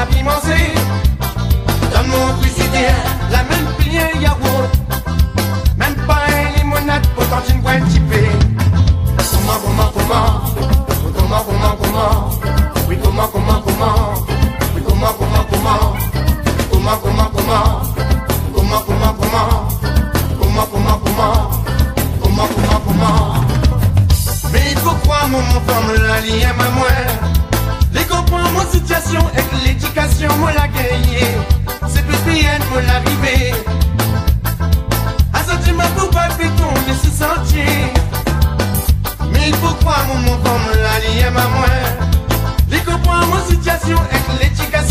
pimencer. Dans mon frigidaire, la même pliée yaourt. Même pas un limonade pour tenter une boîte typée. Comment, comment, comment? Comment, comment, comment? Oui, comment, comment, comment? Oui, comment, comment, comment? Comment, comment, comment? Comment, comment, comment? Comment, comment, comment? Comment, comment, comment? Mais il faut croire mon femme la lie à ma moelle. Les comprendre mon situation et que l'éducation moi la gagné. C'est plus bien pour l'arrivée. À sortir ma pour pas faire tomber ce sentier. Mais il faut croire mon femme la lie à ma moelle. Les comprendre mon situation et que l'éducation